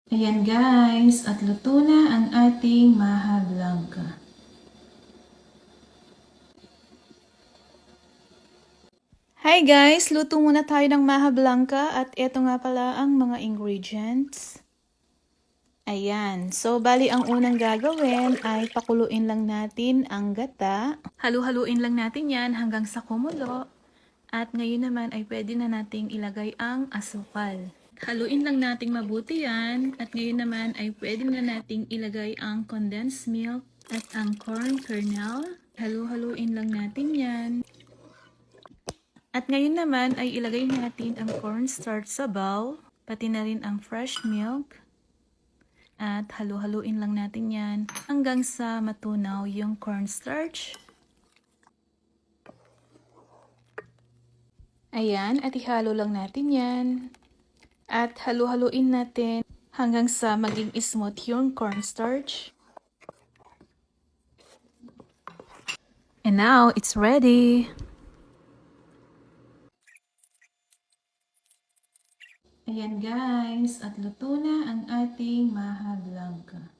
Ayan guys, at luto na ang ating maha blanca. Hi guys, luto muna tayo ng maha blanca at eto nga pala ang mga ingredients. Ayan, so bali ang unang gagawin ay pakuluin lang natin ang gata. Halu-haluin lang natin yan hanggang sa kumulo. At ngayon naman ay pwede na nating ilagay ang asukal. Haluin lang nating mabuti yan. At ngayon naman ay pwede na nating ilagay ang condensed milk at ang corn kernel. Halu-haluin lang natin yan. At ngayon naman ay ilagay natin ang cornstarch sa bowl, pati na rin ang fresh milk. At halu-haluin lang natin yan hanggang sa matunaw yung cornstarch. Ayan, at ihalo lang natin yan. At halu-haluin natin hanggang sa maging smooth yung cornstarch. And now, it's ready! Ayan guys, at luto na ang ating maha blanca.